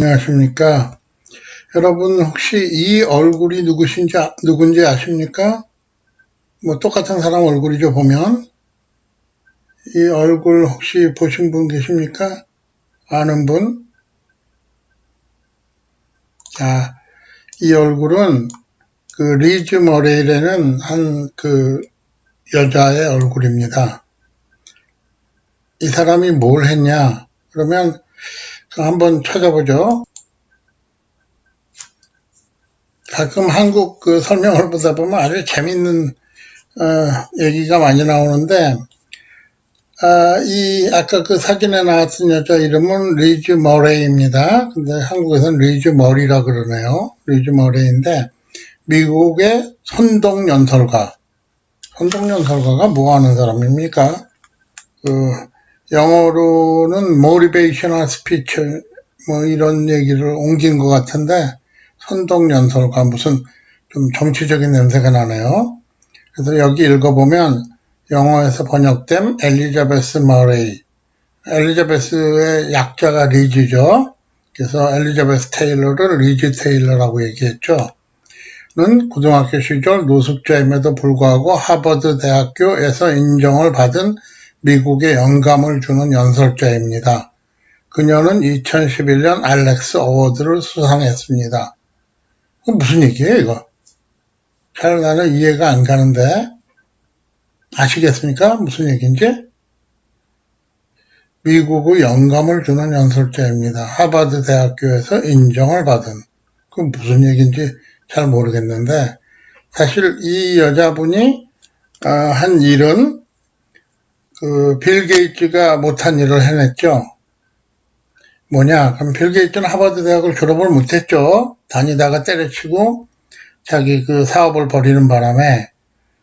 안녕하십니까. 여러분 혹시 이 얼굴이 누군지 아십니까? 뭐 똑같은 사람 얼굴이죠, 보면. 이 얼굴 혹시 보신 분 계십니까? 아는 분? 자, 이 얼굴은 그 리즈 머레이라는 한 그 여자의 얼굴입니다. 이 사람이 뭘 했냐? 그러면 한번 찾아보죠. 가끔 한국 그 설명을 보다 보면 아주 재밌는 얘기가 많이 나오는데, 아까 그 사진에 나왔던 여자 이름은 리즈 머레이입니다. 근데 한국에서는 리즈 머리라 그러네요. 리즈 머레이인데, 미국의 선동연설가. 선동연설가가 뭐 하는 사람입니까? 그, 영어로는 motivational speech, 뭐 이런 얘기를 옮긴 것 같은데, 선동연설가 무슨 좀 정치적인 냄새가 나네요. 그래서 여기 읽어보면 영어에서 번역된 엘리자베스 머레이. 엘리자베스의 약자가 리즈죠. 그래서 엘리자베스 테일러를 리즈 테일러라고 얘기했죠. 는 고등학교 시절 노숙자임에도 불구하고 하버드 대학교에서 인정을 받은 미국의 영감을 주는 연설자입니다. 그녀는 2011년 알렉스 어워드를 수상했습니다. 무슨 얘기예요, 이거? 잘 나는 이해가 안 가는데 아시겠습니까? 무슨 얘기인지? 미국의 영감을 주는 연설자입니다. 하버드 대학교에서 인정을 받은. 그건 무슨 얘기인지 잘 모르겠는데 사실 이 여자분이 한 일은 그 빌 게이츠가 못한 일을 해냈죠. 뭐냐? 그럼 빌 게이츠는 하버드 대학을 졸업을 못했죠. 다니다가 때려치고 자기 그 사업을 벌이는 바람에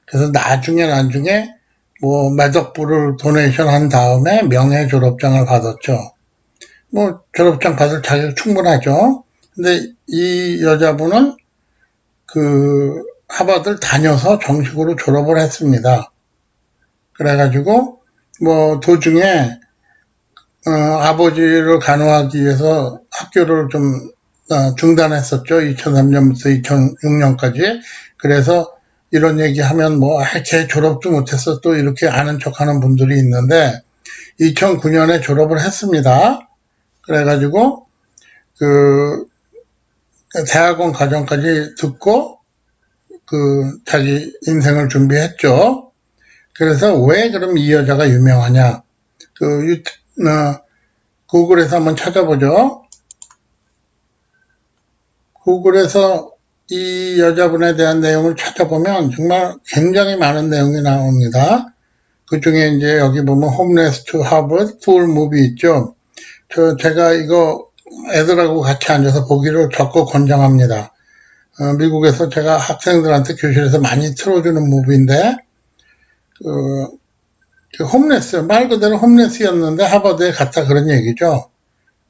그래서 나중에 뭐 몇억 불을 도네이션 한 다음에 명예 졸업장을 받았죠. 뭐 졸업장 받을 자격 충분하죠. 근데 이 여자분은 그 하버드를 다녀서 정식으로 졸업을 했습니다. 그래가지고 뭐 도중에 아버지를 간호하기 위해서 학교를 좀 중단했었죠. 2003년부터 2006년까지. 그래서 이런 얘기하면 뭐 쟤 졸업도 못했어 또 이렇게 아는 척하는 분들이 있는데 2009년에 졸업을 했습니다. 그래가지고 그 대학원 과정까지 듣고 그 자기 인생을 준비했죠. 그래서 왜 그럼 이 여자가 유명하냐? 그 구글에서 한번 찾아보죠. 구글에서 이 여자분에 대한 내용을 찾아보면 정말 굉장히 많은 내용이 나옵니다. 그 중에 이제 여기 보면 홈레스 투 하버드 풀 무비 있죠. 제가 이거 애들하고 같이 앉아서 보기를 적극 권장합니다. 미국에서 제가 학생들한테 교실에서 많이 틀어주는 무비인데 그 홈레스, 말 그대로 홈레스였는데 하버드에 갔다 그런 얘기죠.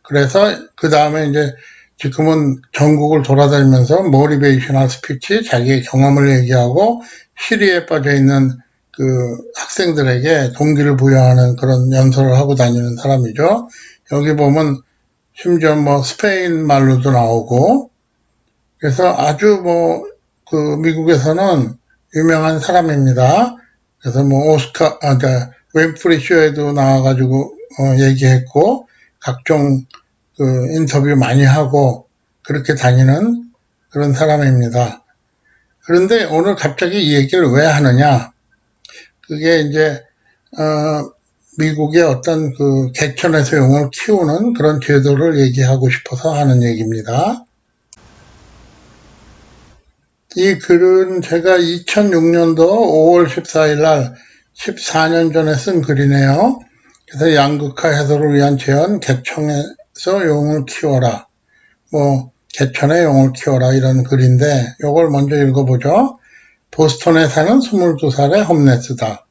그래서 그 다음에 이제 지금은 전국을 돌아다니면서 모티베이셔널 스피치, 자기의 경험을 얘기하고 시리에 빠져있는 그 학생들에게 동기를 부여하는 그런 연설을 하고 다니는 사람이죠. 여기 보면 심지어 뭐 스페인 말로도 나오고 그래서 아주 뭐 그 미국에서는 유명한 사람입니다. 그래서 뭐 윈프리 쇼에도 나와가지고 얘기했고 각종 그 인터뷰 많이 하고 그렇게 다니는 그런 사람입니다. 그런데 오늘 갑자기 이 얘기를 왜 하느냐? 그게 이제 미국의 어떤 그 개천에서 용을 키우는 그런 제도를 얘기하고 싶어서 하는 얘기입니다. 이 글은 제가 2006년도 5월 14일 날 14년 전에 쓴 글이네요. 그래서 양극화 해소를 위한 제안, 개천에서 용을 키워라. 뭐 개천에 용을 키워라 이런 글인데 이걸 먼저 읽어보죠. 보스턴에 사는 22살의 홈레스다.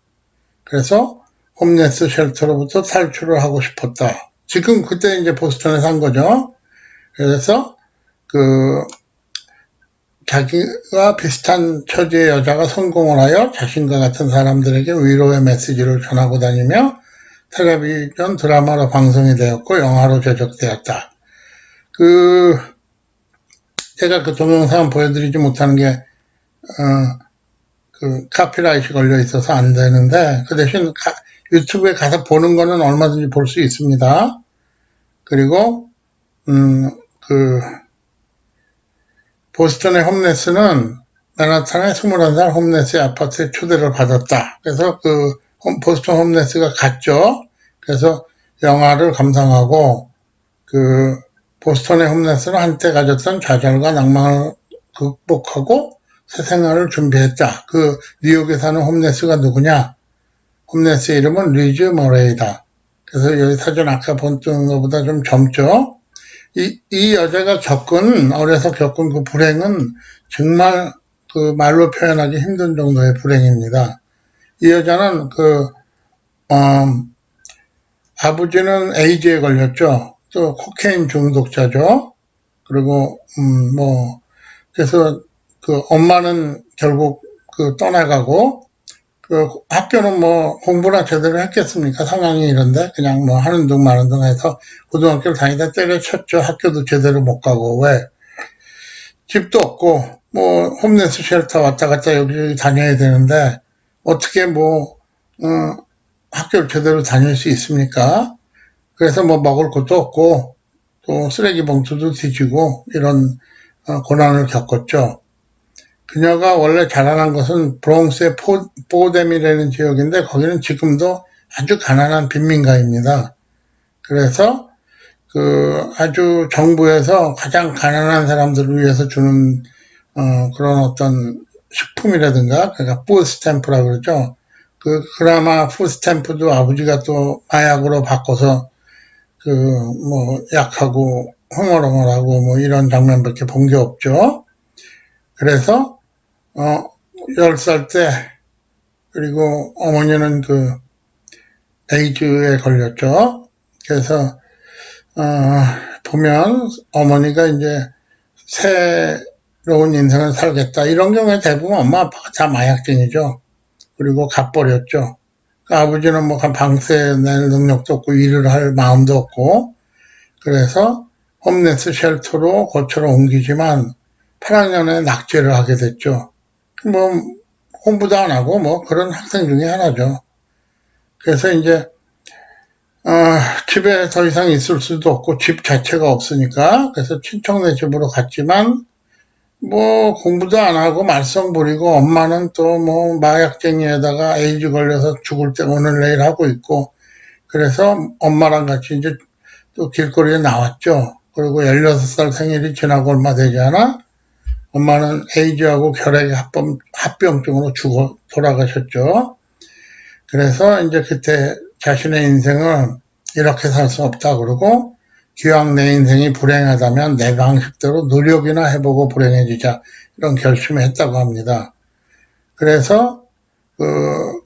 그래서 홈레스 쉘터로부터 탈출을 하고 싶었다. 지금 그때 이제 보스턴에 산 거죠. 그래서 그 자기와 비슷한 처지의 여자가 성공을 하여 자신과 같은 사람들에게 위로의 메시지를 전하고 다니며 텔레비전 드라마로 방송이 되었고 영화로 제작되었다. 그, 제가 그 동영상 보여드리지 못하는 게, 그, 카피라이트 걸려 있어서 안 되는데, 그 대신 유튜브에 가서 보는 거는 얼마든지 볼 수 있습니다. 그리고, 그, 보스턴의 홈레스는 맨하탄의 21살 홈레스의 아파트에 초대를 받았다. 그래서 그, 보스턴 홈레스가 갔죠. 그래서 영화를 감상하고, 그, 보스턴의 홈레스는 한때 가졌던 좌절과 낭만을 극복하고 새 생활을 준비했다. 그 뉴욕에 사는 홈레스가 누구냐? 홈레스의 이름은 리즈 머레이다. 그래서 여기 사진 아까 본뜬 것보다 좀 젊죠? 이 여자가 어려서 겪은 그 불행은 정말 그 말로 표현하기 힘든 정도의 불행입니다. 이 여자는 아버지는 에이즈에 걸렸죠. 또 코케인 중독자죠. 그리고 그래서 그 엄마는 결국 그 떠나가고 그 학교는 뭐 공부나 제대로 했겠습니까? 상황이 이런데 그냥 뭐 하는 둥 마는 둥 해서 고등학교를 다니다 때려쳤죠. 학교도 제대로 못 가고. 왜? 집도 없고 뭐 홈레스 쉘터 왔다 갔다 여기저기 다녀야 되는데 어떻게 학교를 제대로 다닐 수 있습니까? 그래서 뭐 먹을 것도 없고 또 쓰레기 봉투도 뒤지고 이런 고난을 겪었죠. 그녀가 원래 자라난 것은 브롱스의 포뎀이라는 지역인데 거기는 지금도 아주 가난한 빈민가입니다. 그래서 그 아주 정부에서 가장 가난한 사람들을 위해서 주는 그런 어떤 식품이라든가 그러니까 푸드 스탬프라고 그러죠. 그나마 푸드 스탬프도 아버지가 또 마약으로 바꿔서 그 뭐 약하고 흥얼흥얼하고 뭐 이런 장면밖에 본 게 없죠. 그래서 10살 때 그리고 어머니는 그 에이즈에 걸렸죠. 그래서 보면 어머니가 이제 새로운 인생을 살겠다 이런 경우에 대부분 엄마 아빠가 다 마약쟁이죠. 그리고 갚버렸죠. 아버지는 뭐 방세 낼 능력도 없고 일을 할 마음도 없고 그래서 홈레스 쉘터로 고초로 옮기지만 8학년에 낙제를 하게 됐죠. 뭐 공부도 안 하고 뭐 그런 학생 중에 하나죠. 그래서 이제 집에 더 이상 있을 수도 없고 집 자체가 없으니까 그래서 친척네 집으로 갔지만 뭐 공부도 안 하고 말썽 부리고 엄마는 또 뭐 마약쟁이에다가 에이즈 걸려서 죽을 때 오늘 내일 하고 있고 그래서 엄마랑 같이 이제 또 길거리에 나왔죠. 그리고 16살 생일이 지나고 얼마 되지 않아 엄마는 에이즈하고 결핵 합병증으로 돌아가셨죠. 그래서 이제 그때 자신의 인생을 이렇게 살 수 없다 그러고 기왕 내 인생이 불행하다면 내 방식대로 노력이나 해보고 불행해지자 이런 결심을 했다고 합니다. 그래서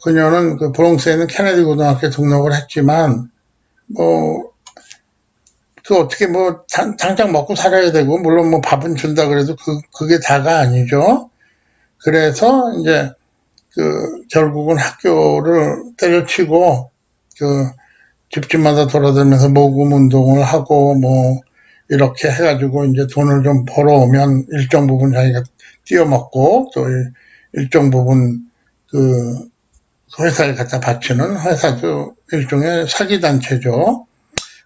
그녀는 그 브롱스에 있는 케네디 고등학교에 등록을 했지만 어떻게 당장 먹고 살아야 되고 물론 뭐 밥은 준다 그래도 그게 다가 아니죠. 그래서 이제 결국은 학교를 때려치고 집집마다 돌아다니면서 모금 운동을 하고 뭐 이렇게 해가지고 이제 돈을 좀 벌어오면 일정 부분 자기가 띄어먹고 또 일정 부분 회사에 갖다 바치는 회사도 일종의 사기단체죠.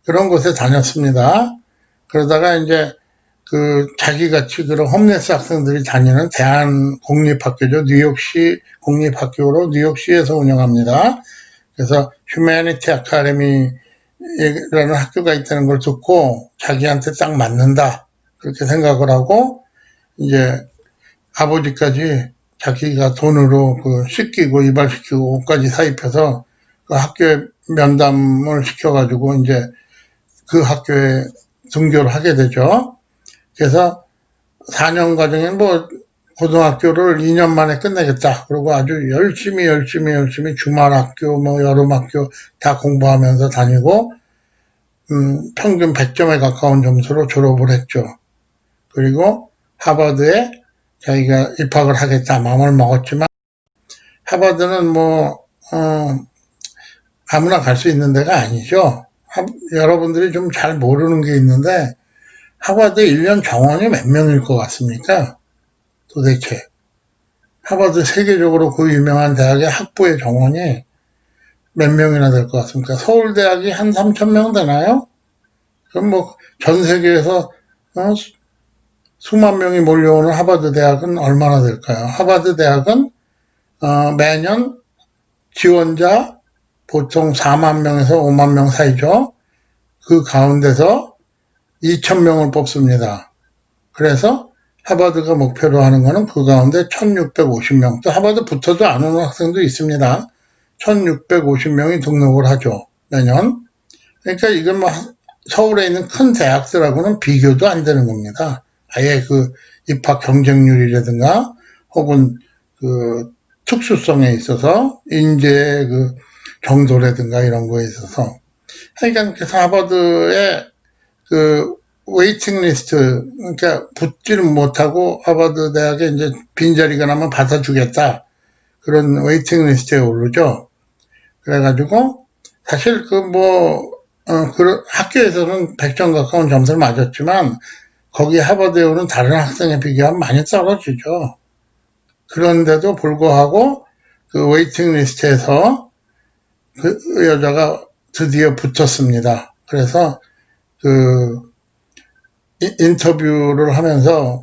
그런 곳에 다녔습니다. 그러다가 이제 자기같이 그런 홈레스 학생들이 다니는 대한공립학교죠. 뉴욕시 공립학교로 뉴욕시에서 운영합니다. 그래서 휴메니티 아카데미라는 학교가 있다는 걸 듣고 자기한테 딱 맞는다. 그렇게 생각을 하고 이제 아버지까지 자기가 돈으로 씻기고 이발시키고 옷까지 사입혀서 그 학교에 면담을 시켜가지고 이제 그 학교에 등교를 하게 되죠. 그래서 4년 과정에 고등학교를 2년 만에 끝내겠다. 그리고 아주 열심히 주말학교, 여름학교 다 공부하면서 다니고, 평균 100점에 가까운 점수로 졸업을 했죠. 그리고 하버드에 자기가 입학을 하겠다 마음을 먹었지만, 하버드는 아무나 갈 수 있는 데가 아니죠. 여러분들이 좀 잘 모르는 게 있는데, 하버드 1년 정원이 몇 명일 것 같습니까? 도대체. 하버드 세계적으로 그 유명한 대학의 학부의 정원이 몇 명이나 될 것 같습니까? 서울대학이 한 3,000명 되나요? 그럼 뭐 전 세계에서 수만 명이 몰려오는 하버드 대학은 얼마나 될까요? 하버드 대학은 매년 지원자 보통 4만 명에서 5만 명 사이죠. 그 가운데서 2,000명을 뽑습니다. 그래서 하버드가 목표로 하는 것은 그 가운데 1,650명, 또 하버드 붙어도 안 오는 학생도 있습니다. 1,650명이 등록을 하죠. 매년. 그러니까 이건 뭐 서울에 있는 큰 대학들하고는 비교도 안 되는 겁니다. 아예 그 입학 경쟁률이라든가 혹은 그 특수성에 있어서 인재의 그 정도라든가 이런 거에 있어서. 그러니까 그래서 하버드의 그 웨이팅 리스트, 그러니까 붙지는 못하고 하버드 대학에 이제 빈자리가 나면 받아주겠다. 그런 웨이팅 리스트에 오르죠. 그래가지고 사실 그 학교에서는 100점 가까운 점수를 맞았지만 거기 하버드에 오는 다른 학생에 비교하면 많이 떨어지죠. 그런데도 불구하고 그 웨이팅 리스트에서 그 여자가 드디어 붙었습니다. 그래서 그 인터뷰를 하면서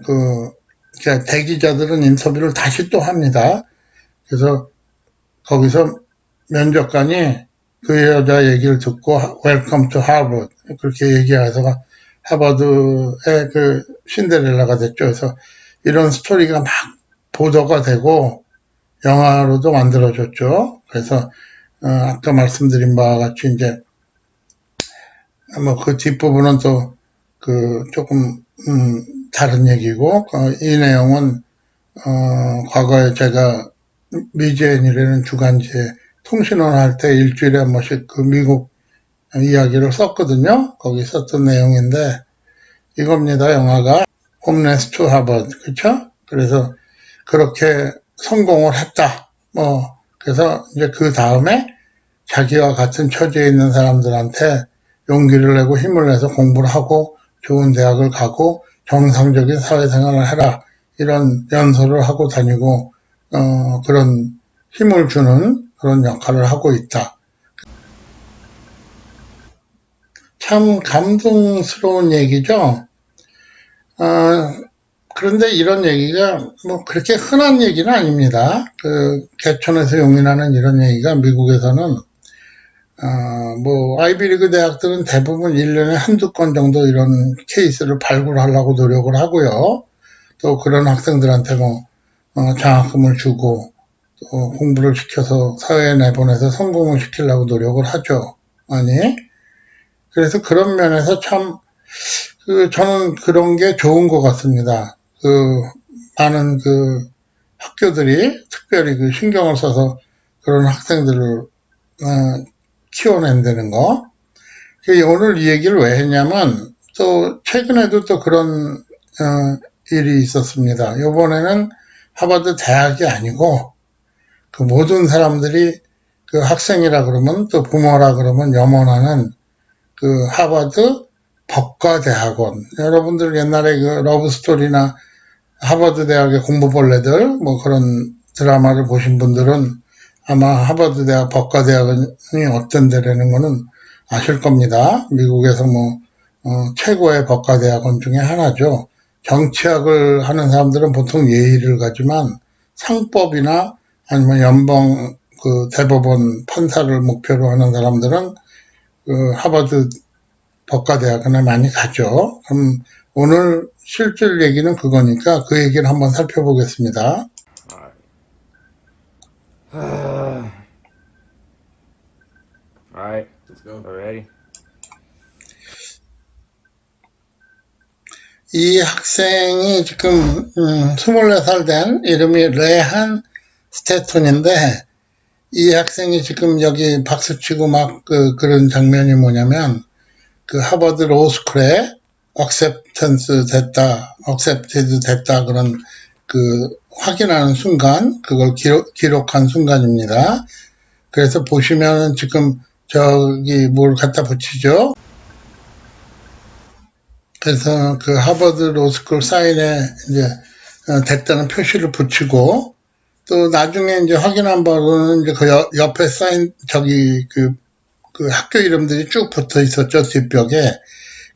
대기자들은 인터뷰를 다시 또 합니다. 그래서 거기서 면접관이 그 여자 얘기를 듣고 Welcome to Harvard 그렇게 얘기해서 하버드의 그 신데렐라가 됐죠. 그래서 이런 스토리가 막 보도가 되고 영화로도 만들어졌죠. 그래서 아까 말씀드린 바와 같이 이제 뭐 그 뒷부분은 또 조금 다른 얘기고 이 내용은 과거에 제가 미제엔이라는 주간지에 통신원 할 때 일주일에 한 번씩 그 미국 이야기를 썼거든요. 거기 썼던 내용인데 이겁니다. 영화가 홈레스 투 하버드, 그렇죠? 그래서 그렇게 성공을 했다. 그래서 이제 그 다음에 자기와 같은 처지에 있는 사람들한테 용기를 내고 힘을 내서 공부를 하고 좋은 대학을 가고 정상적인 사회생활을 해라. 이런 연설을 하고 다니고 그런 힘을 주는 그런 역할을 하고 있다. 참 감동스러운 얘기죠. 그런데 이런 얘기가 뭐 그렇게 흔한 얘기는 아닙니다. 그 개천에서 용이 나는 이런 얘기가 미국에서는 뭐 아이비리그 대학들은 대부분 1년에 한두 건 정도 이런 케이스를 발굴하려고 노력을 하고요. 또 그런 학생들한테 장학금을 주고 또 공부를 시켜서 사회에 내보내서 성공을 시키려고 노력을 하죠. 아니 그래서 그런 면에서 참 저는 그런 게 좋은 것 같습니다. 많은 학교들이 특별히 신경을 써서 그런 학생들을 키워낸다는 거. 오늘 이 얘기를 왜 했냐면 또 최근에도 또 그런 일이 있었습니다. 이번에는 하버드 대학이 아니고 그 모든 사람들이 그 학생이라 그러면 또 부모라 그러면 염원하는 그 하버드 법과대학원. 여러분들 옛날에 그 러브스토리나 하버드 대학의 공부벌레들 뭐 그런 드라마를 보신 분들은 아마 하버드 대학 법과대학원이 어떤 데라는 거는 아실 겁니다. 미국에서 최고의 법과대학원 중에 하나죠. 정치학을 하는 사람들은 보통 예의를 가지만 상법이나 아니면 연방 대법원 판사를 목표로 하는 사람들은 하버드 법과대학원에 많이 가죠. 그럼 오늘 실질 얘기는 그거니까 그 얘기를 한번 살펴보겠습니다. Alright, let's go. Ready? 이 학생이 지금 24살 된 이름이 레한 스태톤인데 이 학생이 지금 여기 박수치고 막 그런 장면이 뭐냐면 하버드 로스쿨에 accepted 됐다 그런 확인하는 순간 그걸 기록한 순간입니다. 그래서 보시면 지금 저기 뭘 갖다 붙이죠. 그래서 그 하버드 로스쿨 사인에 이제 됐다는 표시를 붙이고, 또 나중에 이제 확인한 바로는 이제 그 옆에 사인 그 학교 이름들이 쭉 붙어 있었죠, 뒷벽에.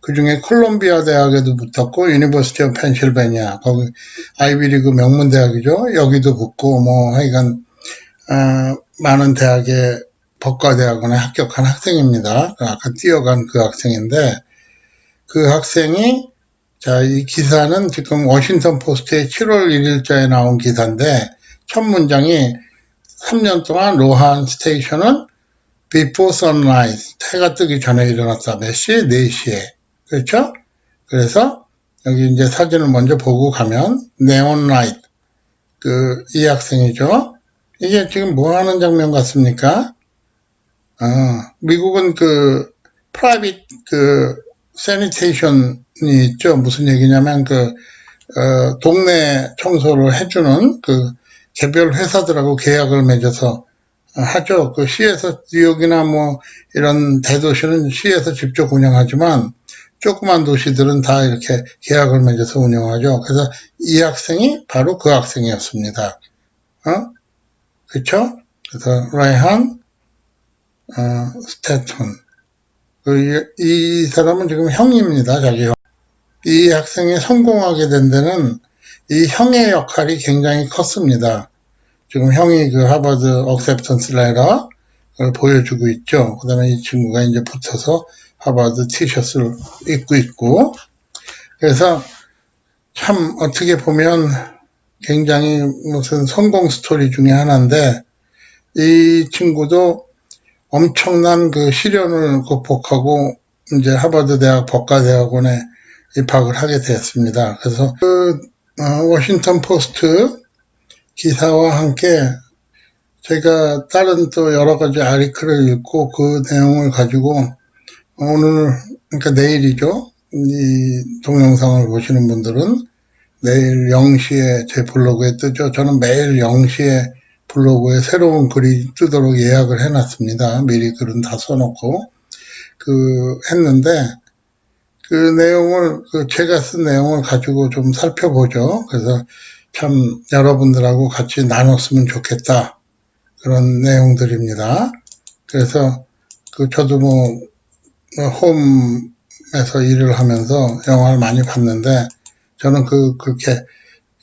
그 중에 콜롬비아 대학에도 붙었고, 유니버시티 오브 펜실베니아, 거기 아이비리그 명문 대학이죠. 여기도 붙고, 뭐 하여간 많은 대학의 법과대학원에 합격한 학생입니다. 아까 뛰어간 그 학생인데, 그 학생이, 자, 이 기사는 지금 워싱턴 포스트의 7월 1일자에 나온 기사인데, 첫 문장이 3년 동안 로한 스테이션은 before sunrise, 해가 뜨기 전에 일어났다. 몇 시? 4시에. 그렇죠? 그래서 여기 이제 사진을 먼저 보고 가면 네온 라이트, 이 학생이죠. 이게 지금 뭐 하는 장면 같습니까? 미국은 프라이빗 세니테이션이 있죠. 무슨 얘기냐면 동네 청소를 해주는 개별 회사들하고 계약을 맺어서 하죠. 시에서, 뉴욕이나 뭐 이런 대도시는 시에서 직접 운영하지만 조그만 도시들은 다 이렇게 계약을 맺어서 운영하죠. 그래서 이 학생이 바로 그 학생이었습니다. 그쵸? 그래서 라이한 스태턴. 이 사람은 지금 형입니다. 자기 형. 이 학생이 성공하게 된 데는 이 형의 역할이 굉장히 컸습니다. 지금 형이 하버드 억셉턴스 레터를 보여주고 있죠. 그 다음에 이 친구가 이제 붙어서 하버드 티셔츠를 입고 있고, 그래서 참 어떻게 보면 굉장히 무슨 성공 스토리 중에 하나인데, 이 친구도 엄청난 시련을 극복하고 이제 하버드 대학 법과대학원에 입학을 하게 되었습니다. 그래서 워싱턴 포스트 기사와 함께 제가 다른 또 여러 가지 아리클을 읽고 그 내용을 가지고 오늘, 그러니까 내일이죠. 이 동영상을 보시는 분들은 내일 0시에 제 블로그에 뜨죠. 저는 매일 0시에 블로그에 새로운 글이 뜨도록 예약을 해놨습니다. 미리 글은 다 써놓고 했는데 그 내용을 제가 쓴 내용을 가지고 좀 살펴보죠. 그래서 참 여러분들하고 같이 나눴으면 좋겠다, 그런 내용들입니다. 그래서 저도 홈에서 일을 하면서 영화를 많이 봤는데 저는 그렇게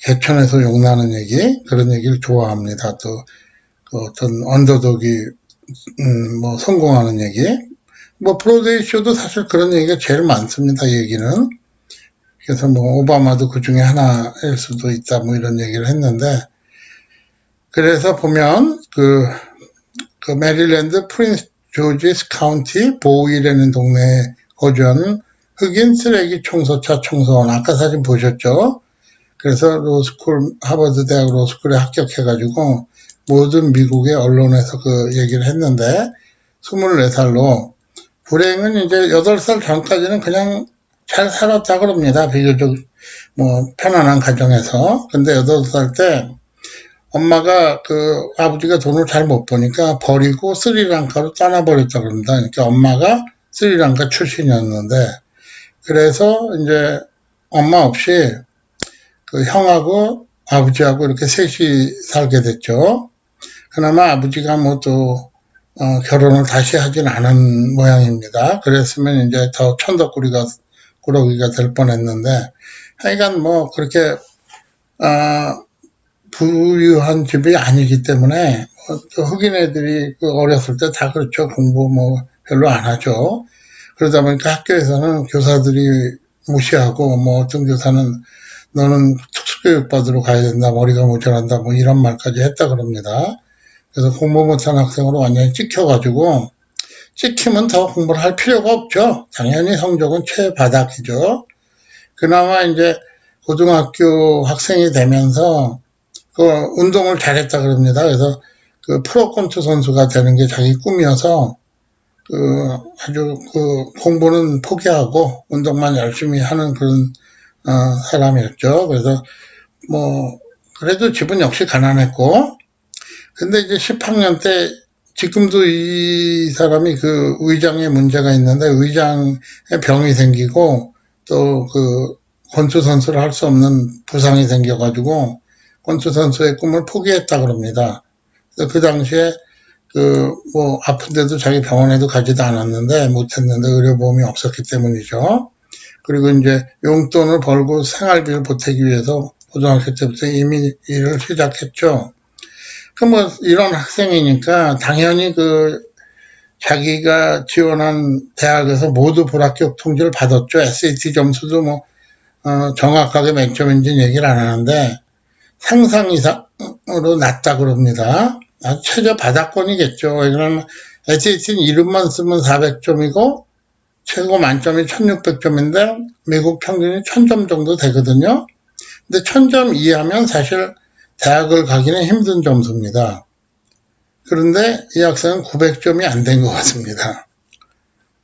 개천에서 용나는 얘기, 그런 얘기를 좋아합니다. 또 어떤 언더독이 성공하는 얘기, 브로드웨이 쇼도 사실 그런 얘기가 제일 많습니다. 얘기는. 그래서 오바마도 그 중에 하나일 수도 있다, 이런 얘기를 했는데, 그래서 보면 메릴랜드 프린스 조지스 카운티 보우이라는 동네에 거주하는 흑인 쓰레기 청소차 청소원, 아까 사진 보셨죠? 그래서 하버드 대학 로스쿨에 합격해가지고 모든 미국의 언론에서 얘기를 했는데, 24살로 불행은 이제 8살 전까지는 그냥 잘 살았다 그럽니다. 비교적 편안한 가정에서. 근데 8살 때 엄마가 아버지가 돈을 잘 못 버니까 버리고 스리랑카로 떠나버렸다 그럽니다. 그러니까 엄마가 스리랑카 출신이었는데, 그래서 이제 엄마 없이 형하고 아버지하고 이렇게 셋이 살게 됐죠. 그나마 아버지가 결혼을 다시 하진 않은 모양입니다. 그랬으면 이제 더 천덕꾸러기가 될 뻔했는데, 하여간 그렇게 부유한 집이 아니기 때문에 흑인 애들이 어렸을 때 다 그렇죠. 공부 별로 안 하죠. 그러다 보니까 학교에서는 교사들이 무시하고 어떤 교사는 너는 특수교육 받으러 가야 된다, 머리가 모자란다, 이런 말까지 했다 그럽니다. 그래서 공부 못한 학생으로 완전히 찍혀가지고, 찍히면 더 공부를 할 필요가 없죠. 당연히 성적은 최바닥이죠. 그나마 이제 고등학교 학생이 되면서 운동을 잘했다 그럽니다. 그래서 프로권투 선수가 되는 게 자기 꿈이어서 아주 공부는 포기하고 운동만 열심히 하는 그런 사람이었죠. 그래서 그래도 집은 역시 가난했고, 근데 이제 10학년 때, 지금도 이 사람이 의장에 문제가 있는데 의장에 병이 생기고 또 그 권투 선수를 할 수 없는 부상이 생겨가지고 권투 선수의 꿈을 포기했다 그럽니다. 그 당시에 뭐 아픈데도 자기 병원에도 가지도 않았는데 못했는데 의료보험이 없었기 때문이죠. 그리고 이제 용돈을 벌고 생활비를 보태기 위해서 고등학교 때부터 이미 일을 시작했죠. 뭐 이런 학생이니까 당연히 자기가 지원한 대학에서 모두 불합격 통지를 받았죠. SAT 점수도 뭐 정확하게 몇 점인지는 얘기를 안 하는데 상상 이상으로 낮다 그럽니다. 최저 바닥권이겠죠. 왜냐면 SAT는 이름만 쓰면 400점이고 최고 만점이 1600점인데 미국 평균이 1000점 정도 되거든요. 근데 1000점 이하면 사실 대학을 가기는 힘든 점수입니다. 그런데 이 학생은 900점이 안 된 것 같습니다.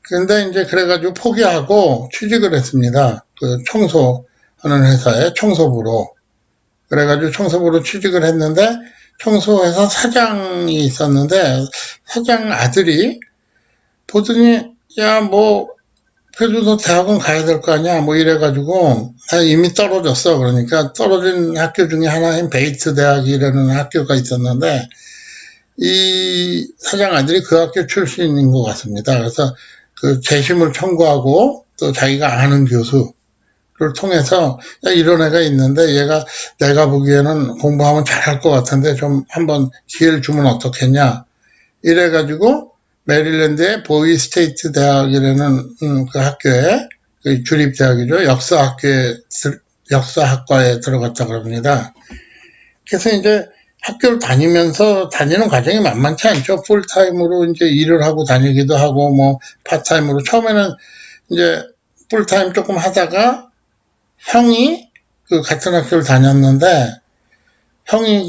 그런데 이제 그래가지고 포기하고 취직을 했습니다. 청소하는 회사에 청소부로. 그래가지고 청소부로 취직을 했는데 청소회사 사장이 있었는데 사장 아들이 보더니 야 뭐 그래도 너 대학원 가야 될 거 아니야 뭐 이래가지고 이미 떨어졌어. 그러니까 떨어진 학교 중에 하나인 베이트 대학이라는 학교가 있었는데 이 사장 아들이 그 학교 출신인 것 같습니다. 그래서 그 재심을 청구하고 또 자기가 아는 교수를 통해서 야, 이런 애가 있는데 얘가 내가 보기에는 공부하면 잘할 것 같은데 좀 한번 기회를 주면 어떻겠냐 이래가지고 메릴랜드의 보이 스테이트 대학이라는 그 학교에 그 주립대학이죠. 역사학과에 들어갔다 그럽니다. 그래서 이제 학교를 다니면서 다니는 과정이 만만치 않죠. 풀타임으로 이제 일을 하고 다니기도 하고 뭐 파타임으로 처음에는 이제 풀타임 조금 하다가 형이 그 같은 학교를 다녔는데 형이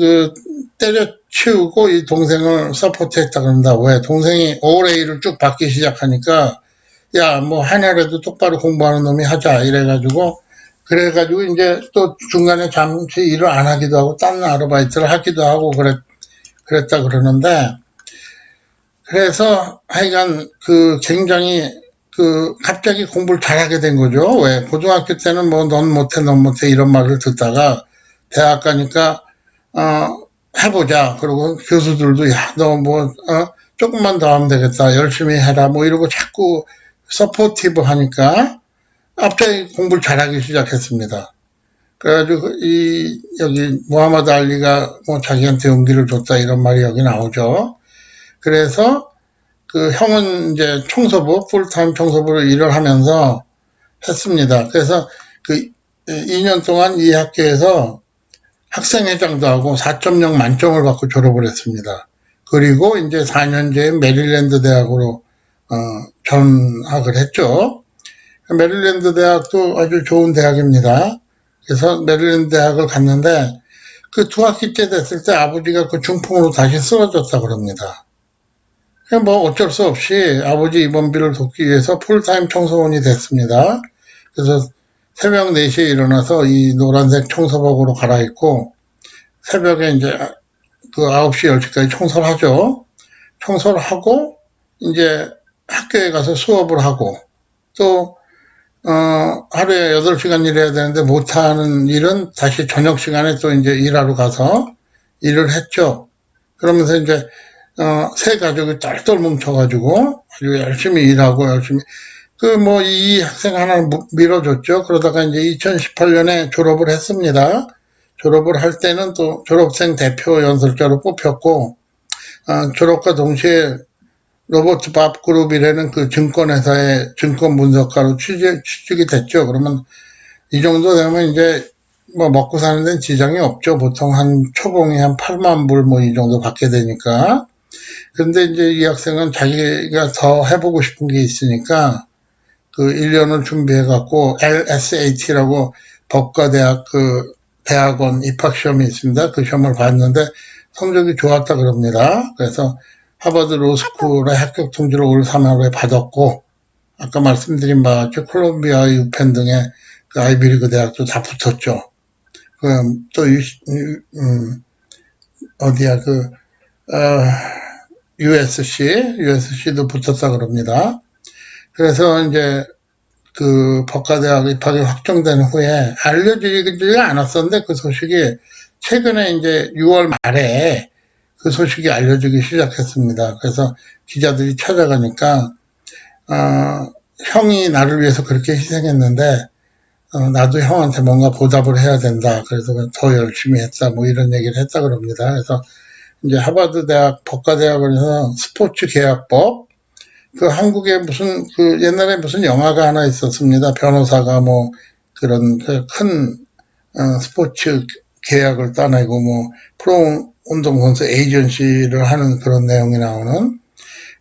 때려치우고 이 동생을 서포트했다 그런다. 왜? 동생이 OLA를 쭉 받기 시작하니까 야, 뭐 하나라도 똑바로 공부하는 놈이 하자 이래가지고 이제 또 중간에 잠시 일을 안 하기도 하고 딴 아르바이트를 하기도 하고 그랬다 그러는데 그래서 하여간 굉장히 갑자기 공부를 잘하게 된 거죠. 왜? 고등학교 때는 뭐 넌 못해 이런 말을 듣다가 대학 가니까 해보자. 그리고 교수들도 야, 너 조금만 더 하면 되겠다. 열심히 해라. 뭐 이러고 자꾸 서포티브 하니까 갑자기 공부를 잘하기 시작했습니다. 그래가지고 여기 무하마드 알리가 뭐 자기한테 용기를 줬다 이런 말이 여기 나오죠. 그래서 형은 이제 풀타임 청소부로 일을 하면서 했습니다. 그래서 2년 동안 이 학교에서 학생회장도 하고 4.0 만점을 받고 졸업을 했습니다. 그리고 이제 4년제에 메릴랜드 대학으로 전학을 했죠. 메릴랜드 대학도 아주 좋은 대학입니다. 그래서 메릴랜드 대학을 갔는데 그 두 학기째 됐을 때 아버지가 중풍으로 다시 쓰러졌다 그럽니다. 뭐 어쩔 수 없이 아버지 입원비를 돕기 위해서 풀타임 청소원이 됐습니다. 그래서 새벽 4시에 일어나서 이 노란색 청소복으로 갈아입고 새벽에 이제 9시, 10시까지 청소를 하죠. 청소를 하고 이제 학교에 가서 수업을 하고 또 하루에 8시간 일해야 되는데 못하는 일은 다시 저녁 시간에 또 이제 일하러 가서 일을 했죠. 그러면서 이제 새 가족이 똘똘 뭉쳐가지고 아주 열심히 일하고 열심히 이 학생 하나를 밀어줬죠. 그러다가 이제 2018년에 졸업을 했습니다. 졸업을 할 때는 또 졸업생 대표 연설자로 뽑혔고 졸업과 동시에 로버트 밥 그룹이라는 증권회사의 증권 분석가로 취직이 됐죠. 그러면 이 정도 되면 이제 뭐 먹고 사는 데는 지장이 없죠. 보통 초봉이 한 8만 불 이 정도 받게 되니까. 근데 이제 이 학생은 자기가 더 해보고 싶은 게 있으니까 1년을 준비해갖고 LSAT라고 법과대학 대학원 입학시험이 있습니다. 그 시험을 봤는데 성적이 좋았다 그럽니다. 그래서 하버드 로스쿨의 합격 통지를 올 3월에 받았고 아까 말씀드린 바와 같이 콜롬비아 유펜 등의 아이비리그 대학도 다 붙었죠. 또 어디야 USC도 붙었다 그럽니다. 그래서 이제 그 법과대학 입학이 확정된 후에 알려지지가 않았었는데 그 소식이 최근에 이제 6월 말에 그 소식이 알려지기 시작했습니다. 그래서 기자들이 찾아가니까 형이 나를 위해서 그렇게 희생했는데 나도 형한테 뭔가 보답을 해야 된다. 그래서 더 열심히 했다. 뭐 이런 얘기를 했다 그럽니다. 그래서 이제 하버드 대학 법과대학원에서 스포츠 계약법, 그 한국에 무슨 그 옛날에 무슨 영화가 하나 있었습니다. 변호사가 뭐 그런 큰 스포츠 계약을 따내고 뭐 프로 운동선수 에이전시를 하는 그런 내용이 나오는.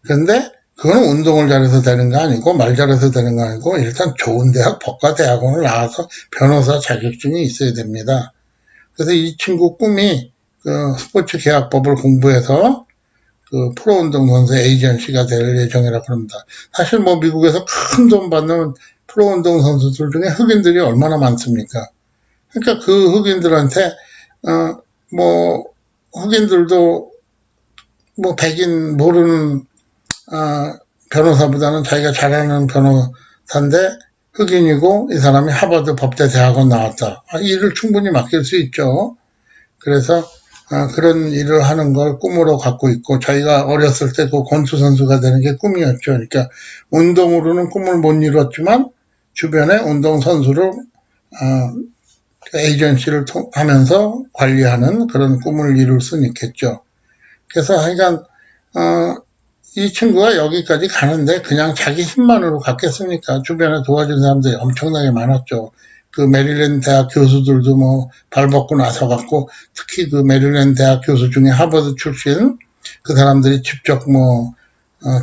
그런데 그거는 운동을 잘해서 되는 거 아니고 말 잘해서 되는 거 아니고 일단 좋은 대학 법과대학원을 나와서 변호사 자격증이 있어야 됩니다. 그래서 이 친구 꿈이 그 스포츠 계약법을 공부해서 그 프로 운동선수 에이전시가 될 예정이라고 합니다. 사실 뭐 미국에서 큰 돈 받는 프로 운동선수들 중에 흑인들이 얼마나 많습니까? 그러니까 그 흑인들한테 뭐 흑인들도 뭐 백인 모르는 변호사보다는 자기가 잘하는 변호사인데 흑인이고 이 사람이 하버드 법대 대학원 나왔다. 일을 충분히 맡길 수 있죠. 그래서 그런 일을 하는 걸 꿈으로 갖고 있고 자기가 어렸을 때 그 권투 선수가 되는 게 꿈이었죠. 그러니까 운동으로는 꿈을 못 이뤘지만 주변에 운동 선수를 에이전시를 하면서 관리하는 그런 꿈을 이룰 수는 있겠죠. 그래서 하여간 이 친구가 여기까지 가는데 그냥 자기 힘만으로 갔겠습니까? 주변에 도와준 사람들이 엄청나게 많았죠. 그 메릴랜드 대학 교수들도 뭐 발벗고 나서갖고 특히 그 메릴랜드 대학 교수 중에 하버드 출신 그 사람들이 직접 뭐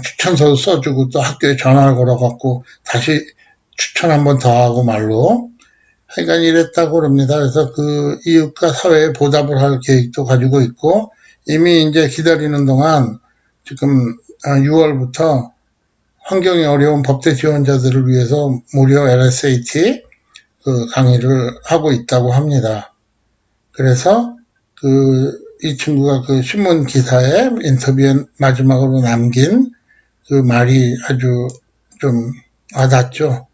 추천서 써주고 또 학교에 전화를 걸어갖고 다시 추천 한번 더 하고 말로 하여간 이랬다고 그럽니다. 그래서 그 이웃과 사회에 보답을 할 계획도 가지고 있고 이미 이제 기다리는 동안 지금 6월부터 환경이 어려운 법대 지원자들을 위해서 무료 LSAT 그 강의를 하고 있다고 합니다. 그래서 이 친구가 그 신문 기사에 인터뷰에 마지막으로 남긴 그 말이 아주 좀 와닿죠.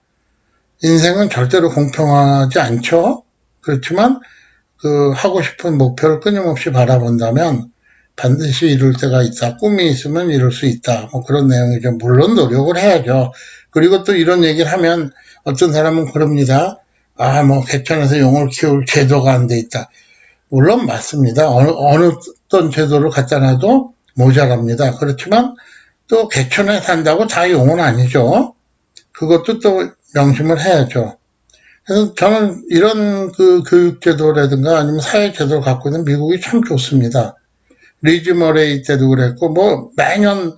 인생은 절대로 공평하지 않죠. 그렇지만 그 하고 싶은 목표를 끊임없이 바라본다면 반드시 이룰 때가 있다. 꿈이 있으면 이룰 수 있다. 뭐 그런 내용이죠. 물론 노력을 해야죠. 그리고 또 이런 얘기를 하면 어떤 사람은 그럽니다. 뭐 개천에서 용을 키울 제도가 안 돼 있다. 물론 맞습니다. 어느 어떤 제도를 갖다 놔도 모자랍니다. 그렇지만 또 개천에 산다고 다 용은 아니죠. 그것도 또 명심을 해야죠. 그래서 저는 이런 그 교육제도라든가 아니면 사회제도를 갖고 있는 미국이 참 좋습니다. 리지 머레이 때도 그랬고 뭐 매년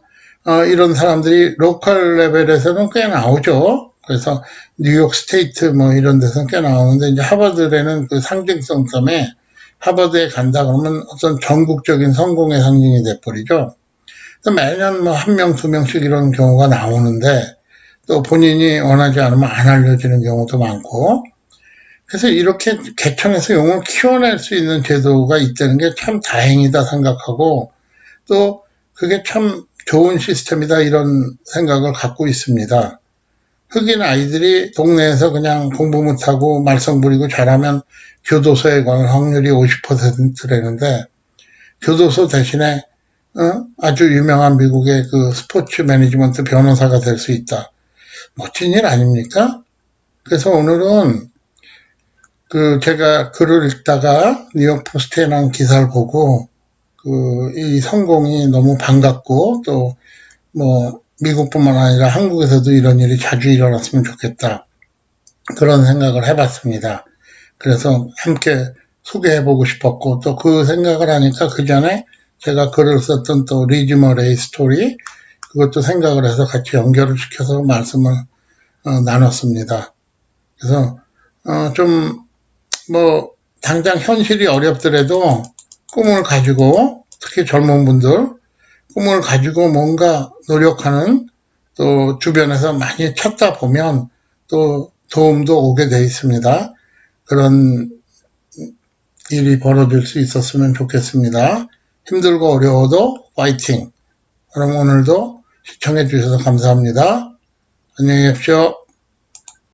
이런 사람들이 로컬 레벨에서는 꽤 나오죠. 그래서 뉴욕 스테이트 뭐 이런 데서는 꽤 나오는데 이제 하버드에는 그 상징성 때문에 하버드에 간다 그러면 어떤 전국적인 성공의 상징이 돼버리죠. 매년 뭐 한 명, 두 명씩 이런 경우가 나오는데 또 본인이 원하지 않으면 안 알려지는 경우도 많고 그래서 이렇게 개천에서 용을 키워낼 수 있는 제도가 있다는 게 참 다행이다 생각하고 또 그게 참 좋은 시스템이다 이런 생각을 갖고 있습니다. 흑인 아이들이 동네에서 그냥 공부 못하고 말썽 부리고 잘하면 교도소에 갈 확률이 50%라는데 교도소 대신에 아주 유명한 미국의 그 스포츠 매니지먼트 변호사가 될 수 있다. 멋진 일 아닙니까? 그래서 오늘은 제가 글을 읽다가 뉴욕 포스트에 난 기사를 보고 이 성공이 너무 반갑고 또 뭐 미국뿐만 아니라 한국에서도 이런 일이 자주 일어났으면 좋겠다. 그런 생각을 해봤습니다. 그래서 함께 소개해보고 싶었고 또 그 생각을 하니까 그 전에 제가 글을 썼던 또 리지 머레이 스토리 그것도 생각을 해서 같이 연결을 시켜서 말씀을 나눴습니다. 그래서 좀 뭐 당장 현실이 어렵더라도 꿈을 가지고 특히 젊은 분들 꿈을 가지고 뭔가 노력하는 또 주변에서 많이 찾다 보면 또 도움도 오게 돼 있습니다. 그런 일이 벌어질 수 있었으면 좋겠습니다. 힘들고 어려워도 파이팅! 그럼 오늘도 시청해 주셔서 감사합니다. 안녕히 계십시오.